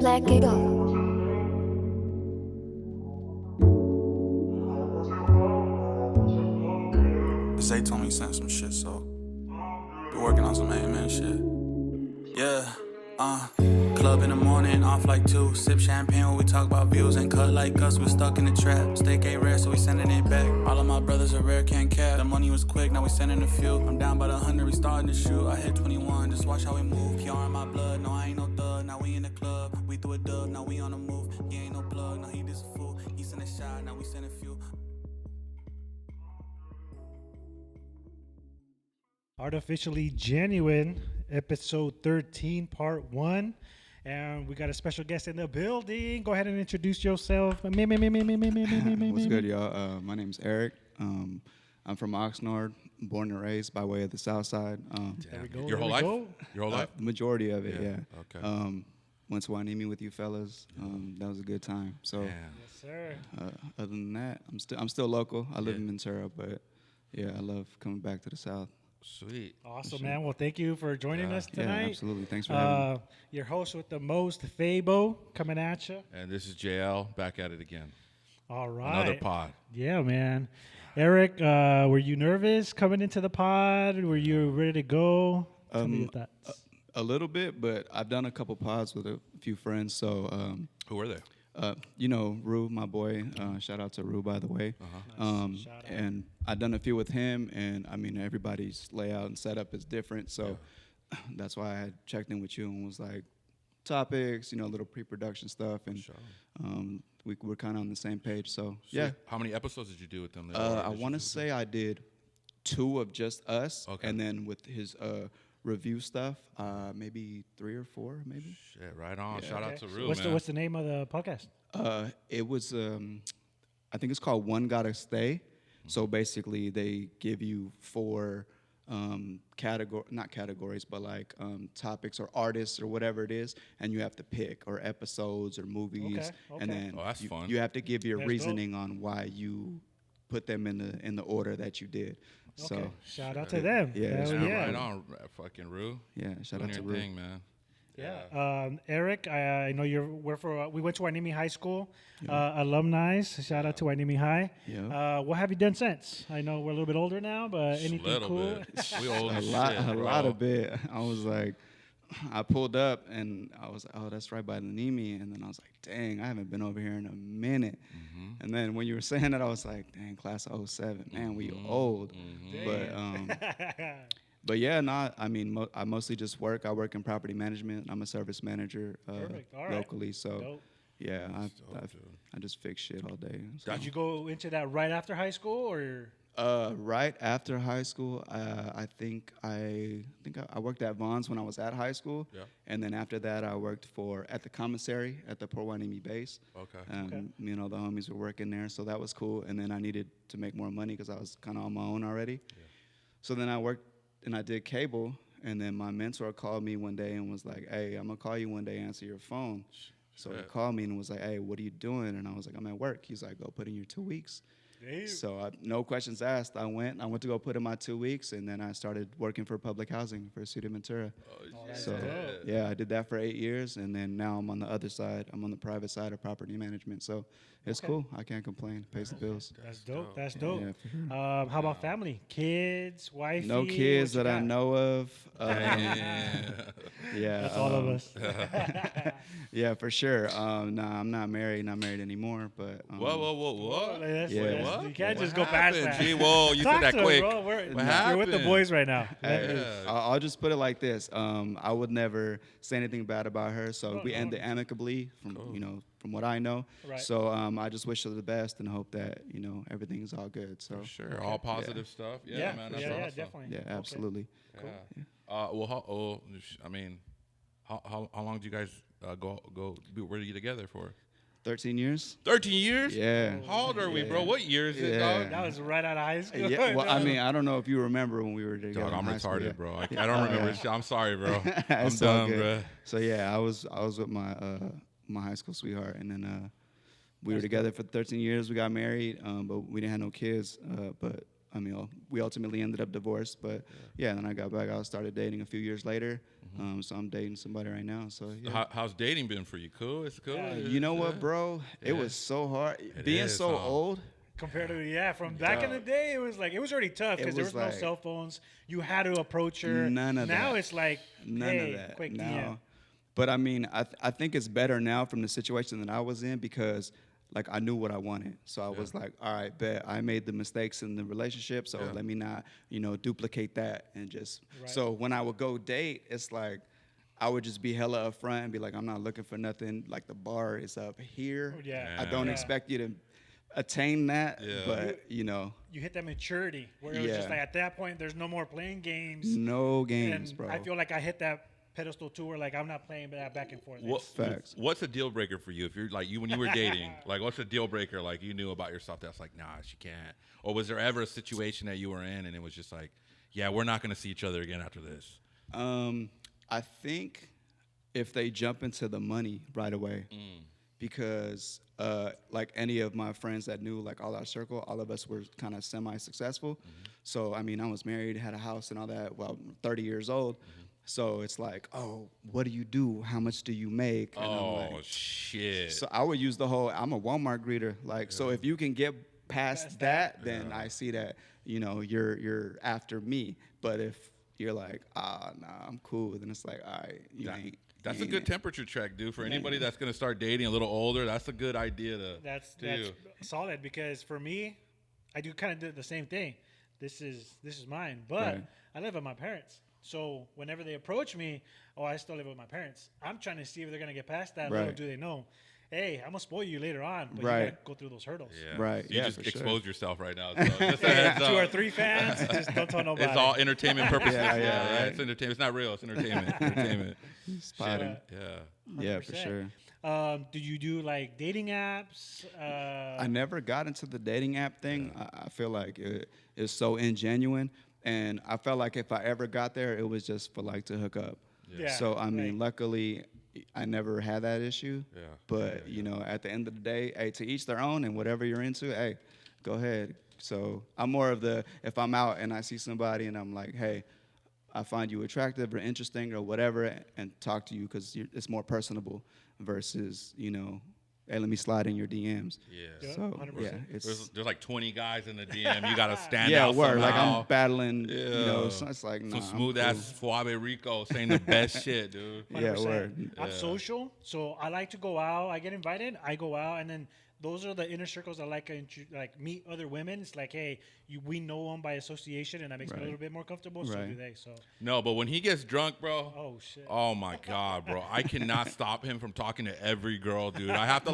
Black Eagle. Zay told me he sent some shit, so be working on some man shit. Yeah, club in the morning, off like 2. Sip champagne when we talk about views and cut like us. We stuck in the trap. Steak ain't rare, so we sending it back. All of my brothers are rare, can't cap. The money was quick, now we sending a few. I'm down by the 100, we starting to shoot. I hit 21, just watch how we move. PR in my blood, no I ain't no thug. Now we in the club, we threw a dub, now we on the move. He ain't no plug, no he just a fool. He sent a shot, now we send a few. Artificially Genuine, episode 13, part 1. And we got a special guest in the building. Go ahead and introduce yourself. What's good, y'all? My name's Eric. I'm from Oxnard, born and raised by way of the South Side. There we go. Your whole life? Your whole life? The majority of it, yeah. Okay. Went to Hueneme with you fellas. That was a good time. So, Yes, sir. other than that, I'm still local. I live in Ventura, but yeah, I love coming back to the South. Sweet. Awesome, man. Well, thank you for joining us tonight. Yeah, absolutely. Thanks for having me. Your host with the most, Fabo, coming at you. And this is JL back at it again. All right. Another pod. Yeah, man. Eric, were you nervous coming into the pod? Were you ready to go? Tell me your thoughts. A little bit, but I've done a couple pods with a few friends. So, Who were they? Rue, my boy. Shout out to Rue, by the way. Nice. Shout out. And I've done a few with him, and I mean, everybody's layout and setup is different. So that's why I had checked in with you and was like, topics, little pre-production stuff, and Sure. we were kind of on the same page. So Sweet. yeah, How many episodes did you do with them? I want to say I did 2 of just us, Okay. and then with his review stuff, maybe 3 or 4, maybe. Shit, right on. Yeah. Shout out Okay. to Rue, What's man. what's the name of the podcast? It was, I think it's called One Gotta Stay. So basically, they give you 4 not categories, but like topics or artists or whatever it is, and you have to pick, or episodes or movies, Okay. and then Oh, that's fun. you have to give your That's reasoning on why you put them in the order that you did. So Okay. Shout out to them. Yeah, Hell shout Yeah, yeah. right on, fucking Rue. yeah, shout Doing out to your Rue. thing, man. Yeah. Eric, I know we went to Hueneme High School, alumni. Shout out to Hueneme High. Yeah. What have you done since? I know we're a little bit older now, but Just a anything little cool? bit. We old A as lot, shit, a bro. lot of bit. I was like, I pulled up and I was like, oh, that's right by the Nemi. And then I was like, dang, I haven't been over here in a minute. Mm-hmm. And then when you were saying that, I was like, dang, class of '07, man, we old. But yeah, I mean, I mostly just work. I work in property management. I'm a service manager Perfect. All right. locally. So Dope. yeah, dope, dude. I just fix shit all day. So. Did you go into that right after high school, or? Right after high school, I think I worked at Vaughn's when I was at high school, Yeah. and then after that I worked at the commissary at the Port Hueneme base. Okay. Okay. Me and all the homies were working there, so that was cool. And then I needed to make more money because I was kind of on my own already. Yeah. So then I worked and I did cable, and then my mentor called me one day and was like, "Hey, I'm gonna call you one day, answer your phone." So he Shit. called me and was like, "Hey, what are you doing?" And I was like, "I'm at work." He's like, "Go put in your 2 weeks." So no questions asked. I went to go put in my 2 weeks, and then I started working for public housing for City of Ventura. that's So dope. yeah, I did that for 8 years, and then now I'm on the other side. I'm on the private side of property management. So it's cool. I can't complain. Pays the bills. That's dope. That's dope. Yeah, for sure. How about family? Kids, wife? No kids that I know of. Yeah, That's all of us. yeah, for sure. Nah, I'm not married. Not married anymore. But Whoa. Yeah. What? You can't What just go past happened, that. G? Whoa, you Talk said that to us, quick. bro. What You're with the happened? boys right now. Hey, Yeah. I'll just put it like this. I would never say anything bad about her. So we ended amicably from from what I know. Right. So I just wish her the best and hope that everything's all good. So Sure, all positive stuff. Yeah, Yeah, man, that's yeah, awesome. definitely. yeah, Okay. absolutely. Yeah. How long do you guys were you together for? 13 years. 13 years? Yeah. How old are we, bro? What year is it, Yeah. dog? That was right out of high school. Yeah, well, I mean, I don't know if you remember when we were together. Dog, in I'm high school, retarded, yeah. bro. I don't remember shit. I'm sorry, bro. I'm It's all dumb, good. bro. So yeah, I was with my my high school sweetheart, and then we were together for 13 years. We got married, but we didn't have no kids. But I mean, we ultimately ended up divorced, but yeah, then I got back. I started dating a few years later, so I'm dating somebody right now. So yeah. How's dating been for you? Cool. It's cool. You know what, bro? It was so hard. Being is, so huh? old. Compared to from back in the day, it was already tough because there was no cell phones. You had to approach her. None of now that. it's like None hey, of that. quick No. DM. But I mean, I think it's better now from the situation that I was in because like I knew what I wanted. So I was like, all right, bet I made the mistakes in the relationship. So let me not, duplicate that and just. Right. So when I would go date, it's like I would just be hella upfront and be like, I'm not looking for nothing. Like the bar is up here. Yeah. I don't Yeah. expect you to attain that, Yeah. but You hit that maturity where it was just Yeah. like at that point there's no more playing games. no games, And bro. I feel like I hit that pedestal too where like I'm not playing that back and forth. Facts. What's a deal breaker for you? If you're like when you were dating, like what's a deal breaker? Like you knew about yourself that's like, nah, she can't. Or was there ever a situation that you were in and it was just like, yeah, we're not gonna see each other again after this? I think if they jump into the money right away, because like any of my friends that knew like all our circle, all of us were kind of semi-successful. So I mean, I was married, had a house and all that. Well, 30 years old. So it's like, oh, what do you do? How much do you make? And I'm Oh like, shit. so I would use the whole, I'm a Walmart greeter. Like, so if you can get past that, then I see that, you're after me. But if you're like, nah, I'm cool, then it's like, all right, That's a good temperature check, dude. For anybody that's gonna start dating a little older, that's a good idea to. That's do. solid because for me, I do kind of do the same thing. This is mine, but Right. I live with my parents. So whenever they approach me, I still live with my parents. I'm trying to see if they're gonna get past that. Little Right. do they know? Hey, I'm gonna spoil you later on, but Right. you gotta go through those hurdles. Yeah. Right, You yeah, just for sure. exposed yourself right now. So just a heads Two or up. three fans, just don't tell nobody. It's all entertainment purposes. Yeah, right. It's entertainment. It's not real. It's entertainment. Entertainment. Spotting. Yeah. Yeah, for 100%. sure. Do you do like dating apps? I never got into the dating app thing. I feel like it is so ingenuine, and I felt like if I ever got there, it was just for like to hook up. Yeah, So I mean, right. luckily, I never had that issue. Yeah. But at the end of the day, hey, to each their own, and whatever you're into, hey, go ahead. So I'm more of the if I'm out and I see somebody and I'm like, hey, I find you attractive or interesting or whatever, and talk to you because it's more personable versus hey, let me slide in your DMs. Yeah. Yeah. So 100%. yeah, it's There's like 20 guys in the DM. You gotta stand yeah, out word. Like somehow. I'm battling, Yeah. so it's like nah, Some I'm smooth cool. ass Suave Rico saying the best shit, dude. Yeah, 100%. word. I'm social, so I like to go out. I get invited, I go out, and then those are the inner circles I like to meet other women. It's like, hey, we know them by association, and that makes me a Right. little bit more comfortable. So Right. do they. So No, but when he gets drunk, bro. oh shit. Oh my god, bro! I cannot stop him from talking to every girl, dude. I have to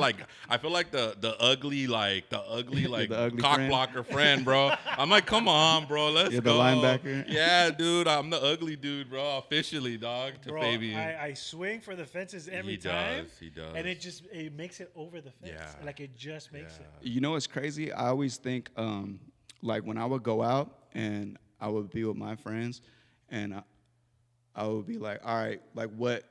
I feel like the ugly The ugly cock friend. blocker friend, bro. I'm like, come on, bro, let's You're the go. linebacker? Yeah, dude, I'm the ugly dude, bro. Officially, dog, to Bro, Fabian. I swing for the fences every He time. does, he does. And it makes it over the fence. Yeah. Like it just makes it. You know what's crazy? I always think, like when I would go out and I would be with my friends, and I would be like, all right, like what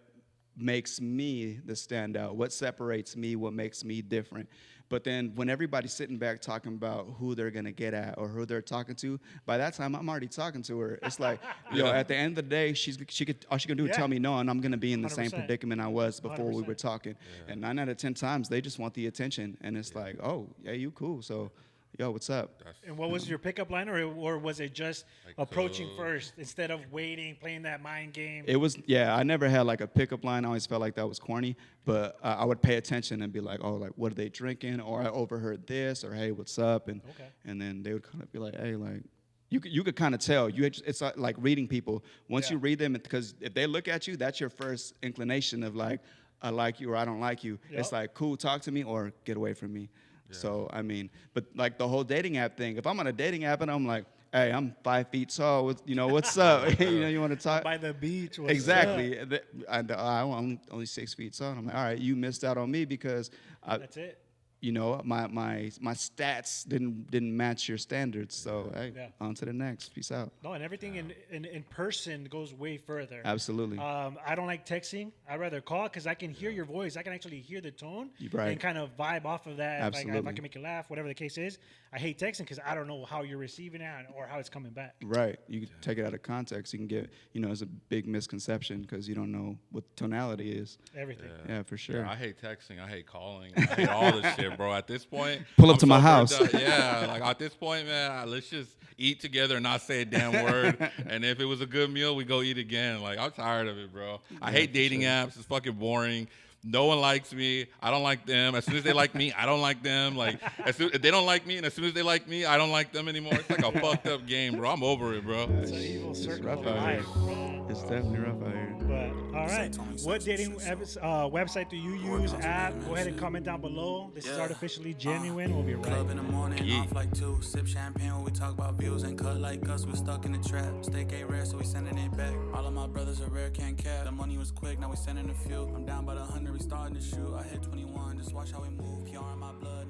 makes me the standout? What separates me? What makes me different? But then when everybody's sitting back talking about who they're gonna get at or who they're talking to, by that time I'm already talking to her. It's like, at the end of the day, she could all she gonna do is Yeah. tell me no, and I'm gonna be in the same 100%. predicament I was before we 100%. were talking. And 9 out of 10 times they just want the attention, and it's like, oh yeah, you cool. So, yo, what's up? And what was your pickup line, or was it just approaching first instead of waiting, playing that mind game? It was, yeah, I never had like a pickup line. I always felt like that was corny, but I would pay attention and be like, oh, like, what are they drinking? Or I overheard this, or hey, what's up? And Okay. and then they would kind of be like, hey, like, you could kind of tell. It's like reading people. Once you read them, because if they look at you, that's your first inclination of like, I like you or I don't like you. It's Yep. like, cool, talk to me or get away from me. So, I mean, but like the whole dating app thing, if I'm on a dating app and I'm like, hey, I'm 5 feet tall, what's up? You want to talk? By the beach. what's Exactly. up? I'm only 6 feet tall. I'm like, all right, you missed out on me because That's it. you know, my stats didn't match your standards. So hey, Yeah. on to the next. Peace out. No, and everything in person goes way further. Absolutely. I don't like texting. I'd rather call because I can hear your voice. I can actually hear the tone Right. and kind of vibe off of that. If I Absolutely. can make you laugh, whatever the case is. I hate texting because I don't know how you're receiving it or how it's coming back. Right. You can take it out of context. You can get, you know, it's a big misconception because you don't know what tonality is. Everything. Yeah, for sure. Yeah, I hate texting. I hate calling. I hate all this shit, bro. At this point, Pull up I'm to my so house. burnt out. Yeah, like at this point, man, let's just eat together and not say a damn word. And if it was a good meal, we go eat again. Like I'm tired of it, bro. I hate dating apps. It's fucking boring. No one likes me. I don't like them. As soon as they like me, I don't like them. Like if they don't like me, and as soon as they like me, I don't like them anymore. It's like a fucked up game, bro. I'm over it, bro. It's an evil circle rough of out here. life, bro. It's definitely rough out here. But all right, Tony what says dating some shit, website do you use? App? Go ahead and comment down below. This is Yeah. Artificially Genuine. We'll be right Club in the morning, Yeah. off like 2. Sip champagne when we talk about views and cut like us. We stuck in the trap. Steak ain't rare, so we sending it back. All of my brothers are rare, can't cap. The money was quick, now we sending a few. I'm down by the 100, we starting to shoot. I hit 21, just watch how we move. PR in my blood.